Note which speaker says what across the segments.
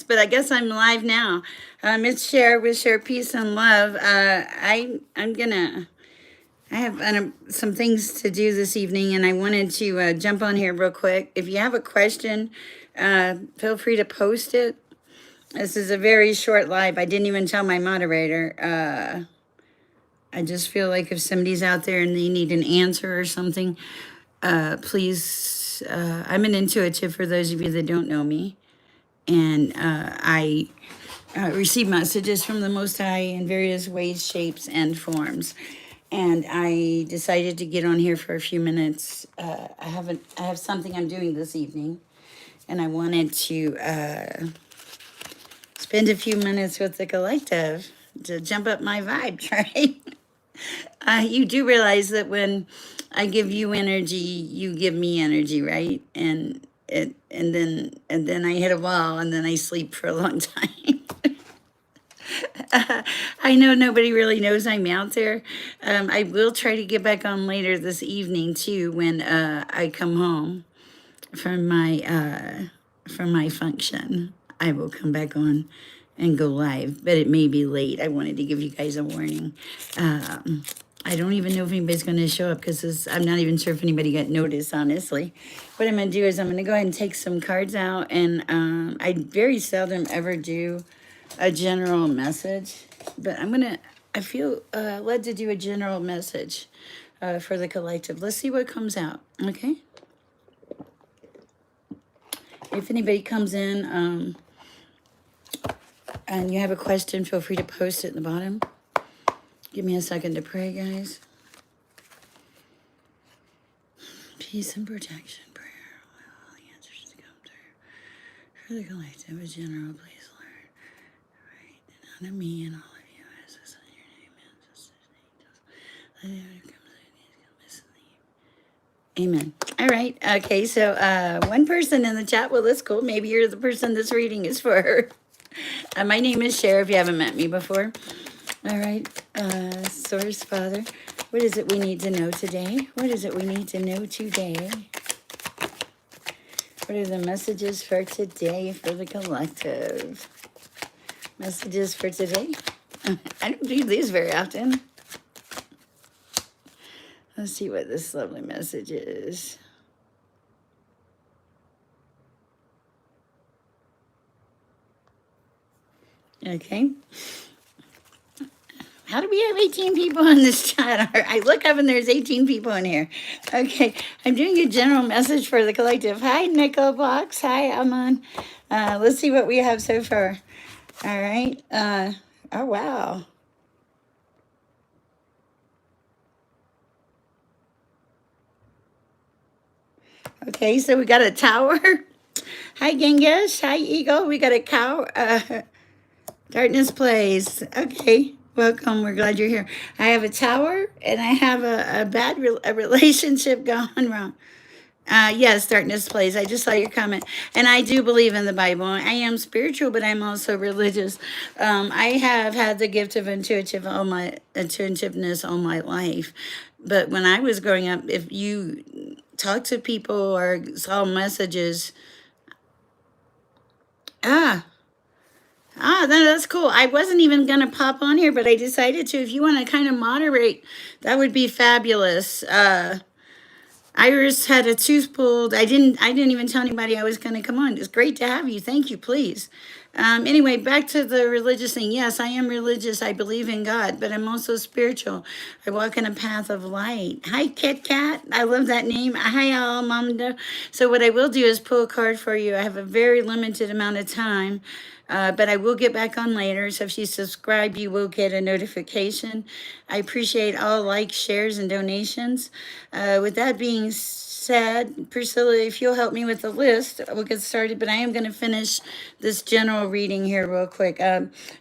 Speaker 1: but I guess I'm live now. It's Sher with Share Peace and Love. I have some things to do this evening, and I wanted to jump on here real quick. If you have a question, feel free to post it. This is a very short live. I didn't even tell my moderator. I just feel like if somebody's out there and they need an answer or something, please. I'm an intuitive for those of you that don't know me. And I receive messages from the Most High in various ways, shapes, and forms. And I decided to get on here for a few minutes. I have something I'm doing this evening, and I wanted to spend a few minutes with the collective to jump up my vibe, right? You do realize that when I give you energy, you give me energy, right? And then I hit a wall, and then I sleep for a long time. I know nobody really knows I'm out there. I will try to get back on later this evening too when I come home from my function. I will come back on and go live, but it may be late. I wanted to give you guys a warning. I don't even know if anybody's going to show up because I'm not even sure if anybody got notice, honestly. What I'm going to do is I'm going to go ahead and take some cards out, and I very seldom ever do a general message, but I feel led to do a general message for the collective. Let's see what comes out, okay? If anybody comes in and you have a question, feel free to post it in the bottom. Give me a second to pray, guys. Peace and protection, prayer. All the answers to come through. For the collective, a general, please, Lord. All right, and honor me and all of you. As this in your name, let it come. Amen. All right. Okay, so one person in the chat, well, that's cool. Maybe you're the person this reading is for. My name is Sher, if you haven't met me before. All right, Source Father, what is it we need to know today? What is it we need to know today? What are the messages for today for the collective? Messages for today? I don't do these very often. Let's see what this lovely message is. Okay. How do we have 18 people in this chat? I look up and there's 18 people in here. Okay, I'm doing a general message for the collective. Hi, Nickel Box. Hi, Aman. Let's see what we have so far. All right. Oh, wow. Okay, so we got a tower. Hi, Genghis. Hi, Eagle. We got a cow. Darkness Plays. Okay. Welcome. We're glad you're here. I have a tower, and I have a bad relationship going wrong. Yes, Darkness Plays. I just saw your comment. And I do believe in the Bible. I am spiritual, but I'm also religious. I have had the gift of intuitiveness all my life. But when I was growing up, if you talked to people or saw messages, that's cool. I wasn't even going to pop on here, but I decided to. If you want to kind of moderate, that would be fabulous. Iris had a tooth pulled. I didn't even tell anybody I was going to come on. It's great to have you. Thank you, please. Anyway, back to the religious thing. Yes, I am religious. I believe in God, but I'm also spiritual. I walk in a path of light. Hi, Kit Kat. I love that name. Hi, Almamda. So what I will do is pull a card for you. I have a very limited amount of time. But I will get back on later. So if you subscribe, you will get a notification. I appreciate all likes, shares, and donations. With that being said, Priscilla, if you'll help me with the list, we'll get started. But I am going to finish this general reading here real quick.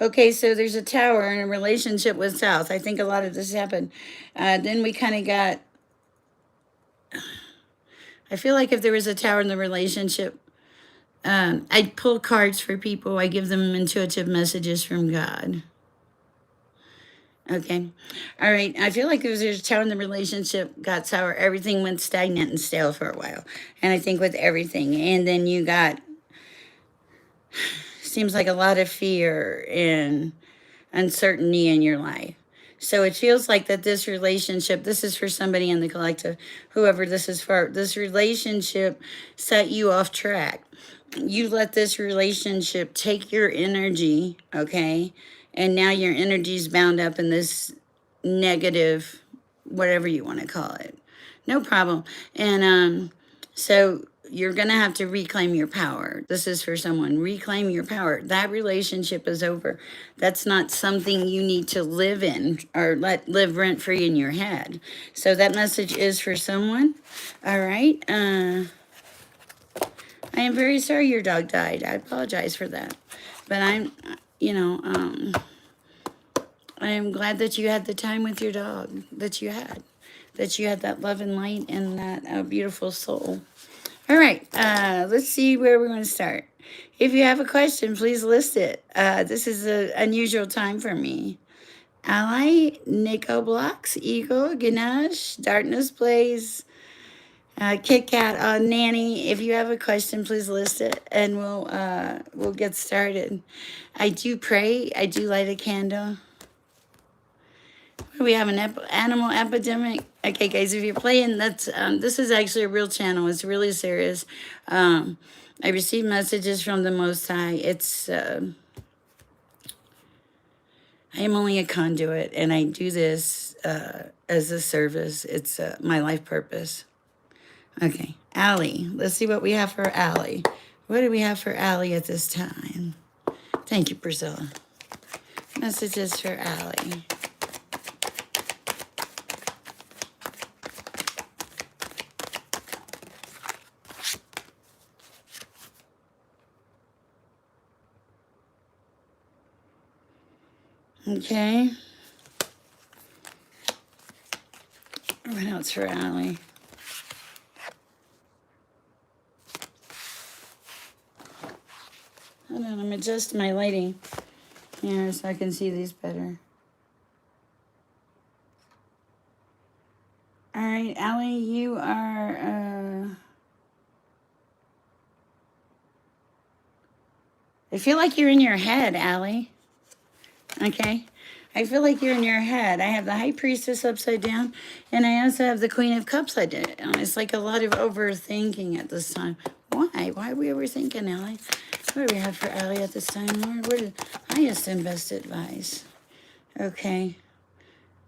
Speaker 1: Okay, so there's a tower and a relationship with South. I think a lot of this happened. Then we kind of got... I feel like if there was a tower in the relationship, I pull cards for people. I give them intuitive messages from God. Okay. All right. I feel like there's a tower in the relationship got sour. Everything went stagnant and stale for a while. And I think with everything. And then you got seems like a lot of fear and uncertainty in your life. So it feels like that this relationship, this is for somebody in the collective, whoever this is for, this relationship set you off track. You let this relationship take your energy, okay? And now your energy is bound up in this negative, whatever you want to call it. No problem. And so you're going to have to reclaim your power. This is for someone. Reclaim your power. That relationship is over. That's not something you need to live in or let live rent free in your head. So that message is for someone. All right. I am very sorry your dog died. I apologize for that. But I am glad that you had the time with your dog that you had that love and light and that beautiful soul. All right, let's see where we're going to start. If you have a question, please list it. This is an unusual time for me. Ally, Nico Blocks, Eagle, Ganesh, Darkness Blaze, Kit Kat, Nanny. If you have a question, please list it, and we'll get started. I do pray. I do light a candle. We have an animal epidemic. Okay, guys, if you're playing, that's this is actually a real channel. It's really serious. I receive messages from the Most High. I am only a conduit, and I do this as a service. It's my life purpose. Okay, Allie. Let's see what we have for Allie. What do we have for Allie at this time? Thank you, Priscilla. Messages for Allie. Okay. What else for Allie? Hold on, I'm adjusting my lighting here so I can see these better. All right, Allie, you are, I feel like you're in your head, Allie. Okay? I feel like you're in your head. I have the High Priestess upside down, and I also have the Queen of Cups upside down. It's like a lot of overthinking at this time. Why? Why are we overthinking, Allie? What do we have for Allie at this time, Lord? What is highest and best advice? Okay.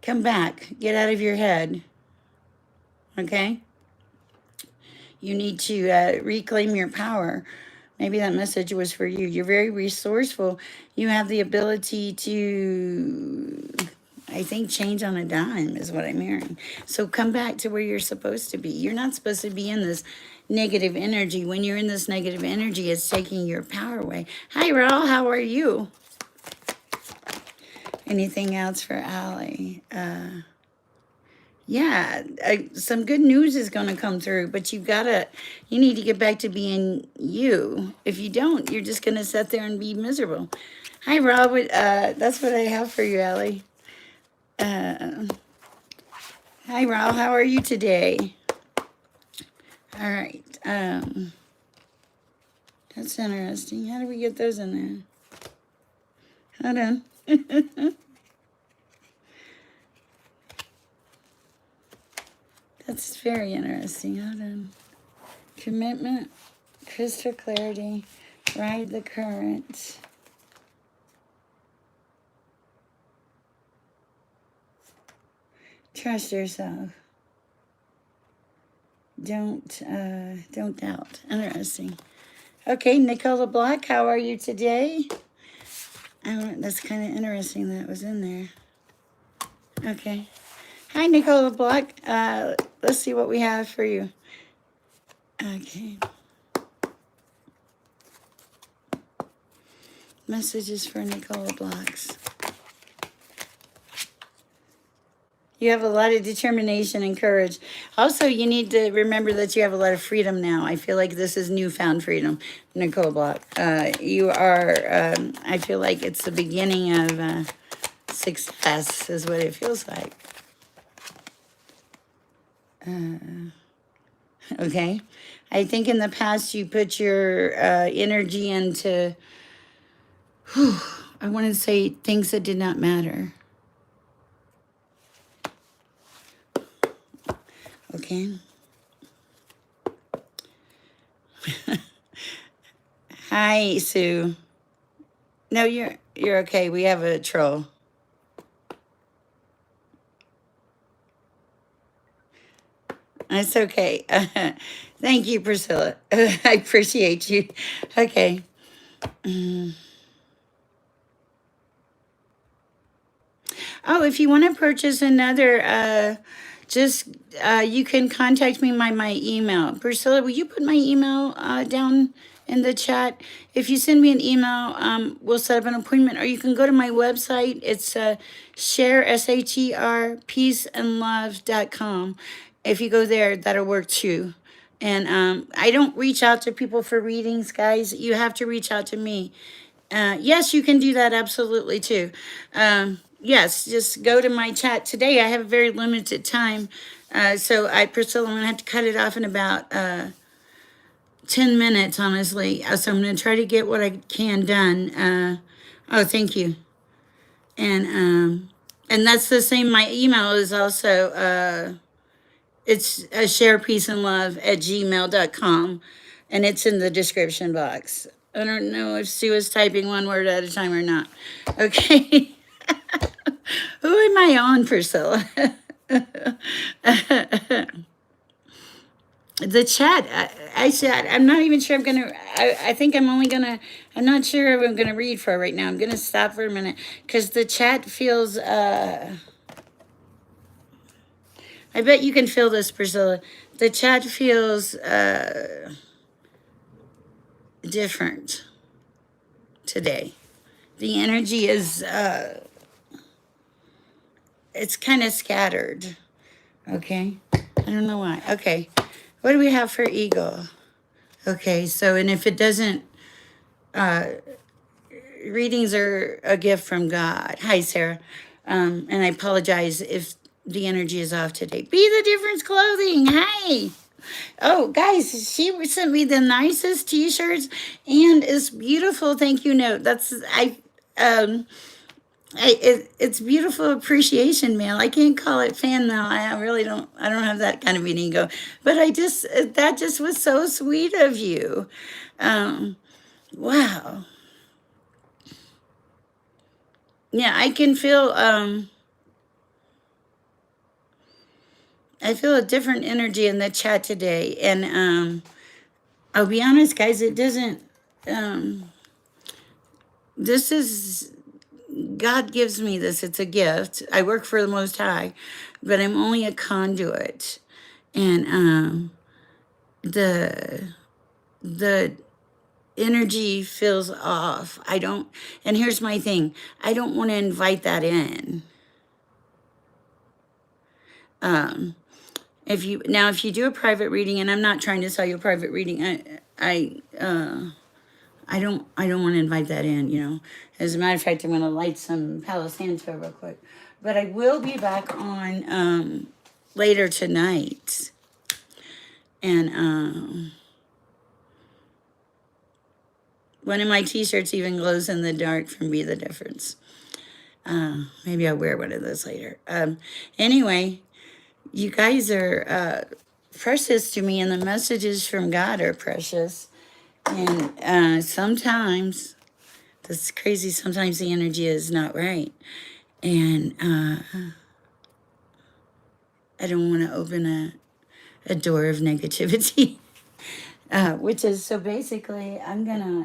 Speaker 1: Come back. Get out of your head. Okay? You need to reclaim your power. Maybe that message was for you. You're very resourceful. You have the ability to, I think, change on a dime is what I'm hearing. So come back to where you're supposed to be. You're not supposed to be in this negative energy. When you're in this negative energy, it's taking your power away. Hi, Raul. How are you? Anything else for Allie? Yeah, some good news is going to come through, but you need to get back to being you. If you don't, you're just going to sit there and be miserable. Hi, Robert. That's what I have for you, Allie. Hi, Rob. How are you today? All right. That's interesting. How do we get those in there? Hold on. That's very interesting. Hold on. Commitment, crystal clarity, ride the current. Trust yourself. Don't doubt. Interesting. Okay, Nicola Black, how are you today? That's kind of interesting that was in there. Okay. Hi, Nicola Black. Let's see what we have for you. Okay. Messages for Nicola Blocks. You have a lot of determination and courage. Also, you need to remember that you have a lot of freedom now. I feel like this is newfound freedom, Nicole Block. You are, I feel like it's the beginning of success is what it feels like. Okay. I think in the past you put your energy into I want to say things that did not matter. Okay. Hi, Sue. No, you're okay. We have a troll. That's okay. Thank you, Priscilla. I appreciate you. Okay. Oh, if you want to purchase another, just you can contact me by my email. Priscilla, will you put my email down in the chat? If you send me an email, we'll set up an appointment, or you can go to my website. It's Sher, Sher, peaceandlove.com. If you go there, that'll work too. And I don't reach out to people for readings, guys. You have to reach out to me. Yes, you can do that absolutely too. Yes, just go to my chat today. I have a very limited time. Priscilla, I'm going to have to cut it off in about 10 minutes, honestly. So I'm going to try to get what I can done. Oh, thank you. And that's the same. My email is also, it's Sherpeaceandlove@gmail.com. And it's in the description box. I don't know if Sue is typing one word at a time or not. Okay. Who am I on, Priscilla? The chat, I said, I'm not even sure I'm going to, I think I'm only going to, I'm not sure if I'm going to read for right now. I'm going to stop for a minute because the chat feels, I bet you can feel this, Priscilla. The chat feels different today. The energy is, it's kind of scattered. Okay. I don't know why. Okay. What do we have for Eagle? Okay. So, and if it doesn't, readings are a gift from God. Hi, Sarah. And I apologize if the energy is off today. Be the Difference Clothing. Hi. Oh, guys, she sent me the nicest t-shirts and it's beautiful thank you note. It's beautiful appreciation mail. I can't call it fan mail. I really don't. I don't have that kind of an ego. But that just was so sweet of you. Wow. Yeah, I can feel. I feel a different energy in the chat today, and I'll be honest, guys. It doesn't. This is God gives me this. It's a gift. I work for the Most High, but I'm only a conduit. And the energy feels off. I don't, and here's my thing. I don't want to invite that in. If you do a private reading, and I'm not trying to sell you a private reading, I don't want to invite that in, you know. As a matter of fact, I'm going to light some Palo Santo real quick. But I will be back on later tonight. And one of my t-shirts even glows in the dark from Be the Difference. Maybe I'll wear one of those later. Anyway, you guys are precious to me, and the messages from God are precious. And sometimes, that's crazy, sometimes the energy is not right. And I don't want to open a door of negativity. Which is, so basically,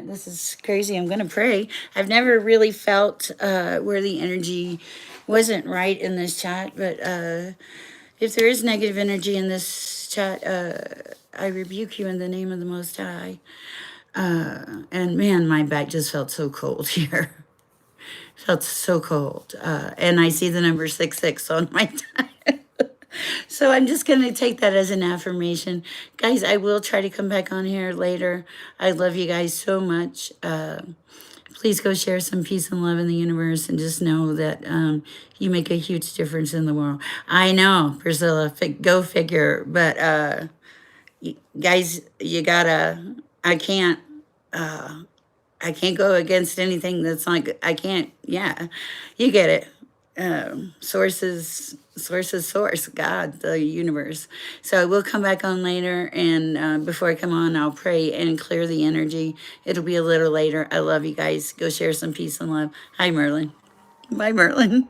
Speaker 1: this is crazy, I'm gonna pray. I've never really felt where the energy wasn't right in this chat, but if there is negative energy in this chat, I rebuke you in the name of the Most High. And man, my back just felt so cold here. Felt so cold. And I see the number 66 on my time. So I'm just going to take that as an affirmation. Guys, I will try to come back on here later. I love you guys so much. Please go share some peace and love in the universe, and just know that you make a huge difference in the world. I know, Priscilla, go figure. But guys, you gotta, I can't I can't go against anything that's not good. I can't, yeah, you get it. Source, God, the universe. So we'll come back on later, and before I come on, I'll pray and clear the energy. It'll be a little later. I love you guys. Go share some peace and love. Hi, Merlin. Bye, Merlin.